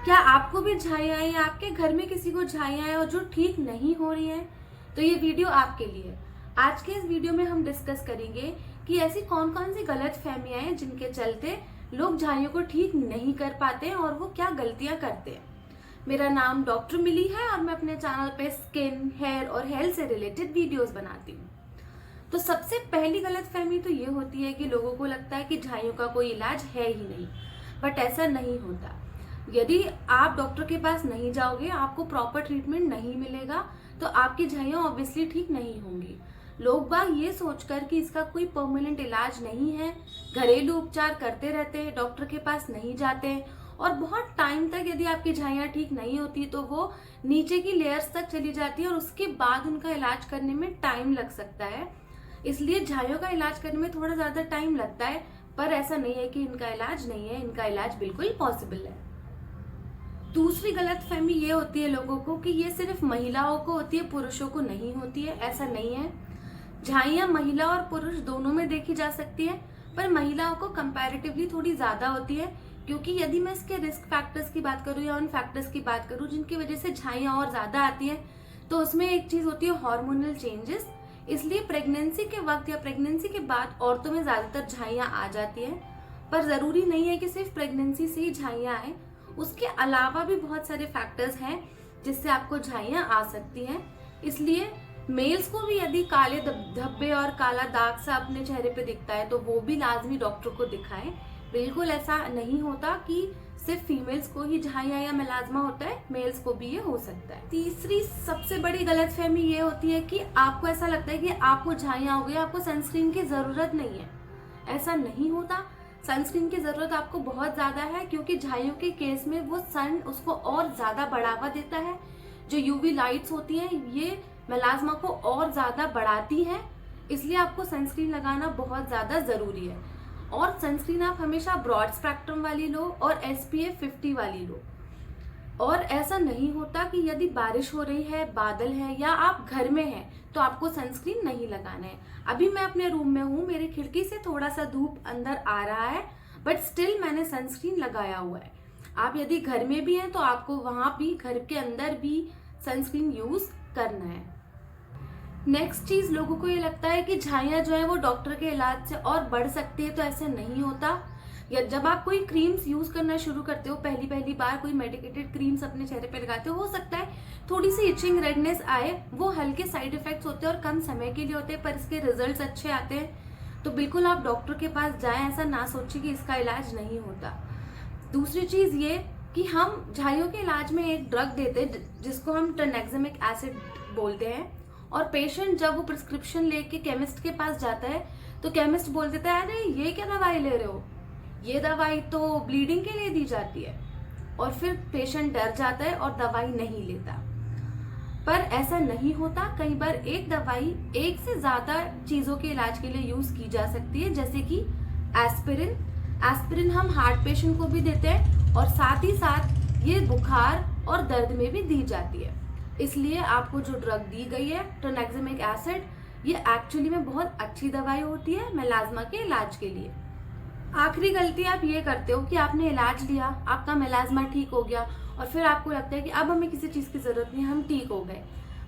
क्या आपको भी झाइयाँ हैं या आपके घर में किसी को झाइयाँ हैं और जो ठीक नहीं हो रही हैं? तो ये वीडियो आपके लिए। आज के इस वीडियो में हम डिस्कस करेंगे कि ऐसी कौन कौन सी गलत फहमियाँ हैं जिनके चलते लोग झाइयों को ठीक नहीं कर पाते हैं और वो क्या गलतियाँ करते हैं। मेरा नाम डॉक्टर मिली है और मैं अपने चैनल पे स्किन, हेयर और हेल्थ से रिलेटेड वीडियोस बनाती हूँ। तो सबसे पहली गलतफहमी तो ये होती है कि लोगों को लगता है कि झाइयों का कोई इलाज है ही नहीं, बट ऐसा नहीं होता। यदि आप डॉक्टर के पास नहीं जाओगे, आपको प्रॉपर ट्रीटमेंट नहीं मिलेगा, तो आपकी झाइयाँ ऑब्वियसली ठीक नहीं होंगी। लोग बाग ये सोचकर कि इसका कोई परमानेंट इलाज नहीं है, घरेलू उपचार करते रहते हैं, डॉक्टर के पास नहीं जाते हैं और बहुत टाइम तक यदि आपकी झाइयाँ ठीक नहीं होती तो वो नीचे की लेयर्स तक चली जाती है और उसके बाद उनका इलाज करने में टाइम लग सकता है। इसलिए झाइयों का इलाज करने में थोड़ा ज्यादा टाइम लगता है, पर ऐसा नहीं है कि इनका इलाज नहीं है, इनका इलाज बिल्कुल पॉसिबल है। दूसरी गलतफहमी ये होती है लोगों को कि ये सिर्फ महिलाओं को होती है, पुरुषों को नहीं होती है। ऐसा नहीं है। झाइयाँ महिला और पुरुष दोनों में देखी जा सकती है, पर महिलाओं को कंपैरेटिवली थोड़ी ज्यादा होती है, क्योंकि यदि मैं इसके रिस्क फैक्टर्स की बात करूँ या उन फैक्टर्स की बात करूँ जिनकी वजह से झाइयाँ और ज्यादा आती है, तो उसमें एक चीज होती है हार्मोनल चेंजेस। इसलिए प्रेगनेंसी के वक्त या प्रेगनेंसी के बाद औरतों में ज्यादातर झाइयाँ आ जाती हैं, पर जरूरी नहीं है कि सिर्फ प्रेगनेंसी से ही झाइयाँ आए। उसके अलावा भी बहुत सारे फैक्टर्स हैं जिससे आपको झाइयाँ आ सकती हैं। इसलिए मेल्स को भी यदि काले धब्बे और काला दाग सा अपने चेहरे पे दिखता है तो वो भी लाजमी डॉक्टर को दिखाएं। बिल्कुल ऐसा नहीं होता कि सिर्फ फीमेल्स को ही झाइयाँ या मेलाज्मा होता है, मेल्स को भी ये हो सकता है। तीसरी सबसे बड़ी गलतफहमी ये होती है कि आपको ऐसा लगता है कि आपको झाइयाँ हो गई, आपको सनस्क्रीन की जरूरत नहीं है। ऐसा नहीं होता। सनस्क्रीन की जरूरत आपको बहुत ज्यादा है, क्योंकि झाइयों के केस में वो सन उसको और ज्यादा बढ़ावा देता है। जो यूवी लाइट्स होती हैं ये मेलाज्मा को और ज्यादा बढ़ाती हैं, इसलिए आपको सनस्क्रीन लगाना बहुत ज्यादा जरूरी है। और सनस्क्रीन आप हमेशा ब्रॉड स्पेक्ट्रम वाली लो और SPF 50 वाली लो। और ऐसा नहीं होता कि यदि बारिश हो रही है, बादल है या आप घर में हैं तो आपको सनस्क्रीन नहीं लगाना है। अभी मैं अपने रूम में हूँ, मेरी खिड़की से थोड़ा सा धूप अंदर आ रहा है, बट स्टिल मैंने सनस्क्रीन लगाया हुआ है। आप यदि घर में भी हैं तो आपको वहां भी, घर के अंदर भी सनस्क्रीन यूज करना है। नेक्स्ट चीज, लोगों को ये लगता है कि झाइयाँ जो है वो डॉक्टर के इलाज से और बढ़ सकती है, तो ऐसे नहीं होता। या जब आप कोई क्रीम्स यूज करना शुरू करते हो, पहली बार कोई मेडिकेटेड क्रीम्स अपने चेहरे पे लगाते हो सकता है थोड़ी सी इचिंग, रेडनेस आए। वो हल्के साइड इफेक्ट्स होते हैं और कम समय के लिए होते हैं, पर इसके रिजल्ट्स अच्छे आते हैं। तो बिल्कुल आप डॉक्टर के पास जाएं, ऐसा ना सोचिए कि इसका इलाज नहीं होता। दूसरी चीज ये कि हम झाइयों के इलाज में एक ड्रग देते हैं जिसको हम ट्रानेक्सामिक एसिड बोलते हैं, और पेशेंट जब वो प्रिस्क्रिप्शन लेके केमिस्ट के पास जाता है तो केमिस्ट बोल देता है, अरे ये क्या दवाई ले रहे हो, ये दवाई तो ब्लीडिंग के लिए दी जाती है। और फिर पेशेंट डर जाता है और दवाई नहीं लेता। पर ऐसा नहीं होता। कई बार एक दवाई एक से ज्यादा चीजों के इलाज के लिए यूज की जा सकती है, जैसे कि एस्पिरिन। एस्पिरिन हम हार्ट पेशेंट को भी देते हैं और साथ ही साथ ये बुखार और दर्द में भी दी जाती है। इसलिए आपको जो ड्रग दी गई है ट्रानेक्सामिक एसिड, ये एक्चुअली में बहुत अच्छी दवाई होती है मेलाज्मा के इलाज के लिए। आखिरी गलती आप ये करते हो कि आपने इलाज लिया, आपका मेलाज्मा ठीक हो गया और फिर आपको लगता है कि अब हमें किसी चीज की जरूरत नहीं, हम ठीक हो गए।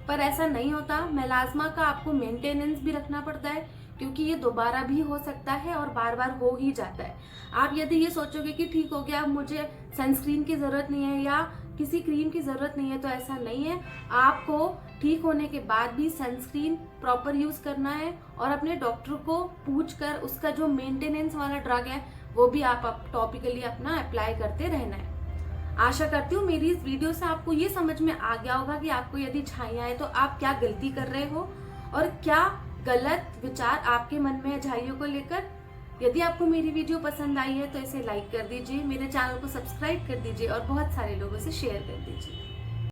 पर ऐसा नहीं होता। मेलाज्मा का आपको मेंटेनेंस भी रखना पड़ता है, क्योंकि ये दोबारा भी हो सकता है और बार बार हो ही जाता है। आप यदि ये सोचोगे कि ठीक हो गया, अब मुझे सनस्क्रीन की जरूरत नहीं है या किसी क्रीम की जरूरत नहीं है, तो ऐसा नहीं है। आपको ठीक होने के बाद भी सनस्क्रीन प्रॉपर यूज करना है और अपने डॉक्टर को पूछकर उसका जो मेंटेनेंस वाला ड्रग है वो भी आप टॉपिकली अपना अप्लाई करते रहना है। आशा करती हूँ मेरी इस वीडियो से आपको ये समझ में आ गया होगा कि आपको यदि झाइयाँ आए तो आप क्या गलती कर रहे हो और क्या गलत विचार आपके मन में है झाइयों को लेकर। यदि आपको मेरी वीडियो पसंद आई है तो इसे लाइक कर दीजिए, मेरे चैनल को सब्सक्राइब कर दीजिए और बहुत सारे लोगों से शेयर कर दीजिए।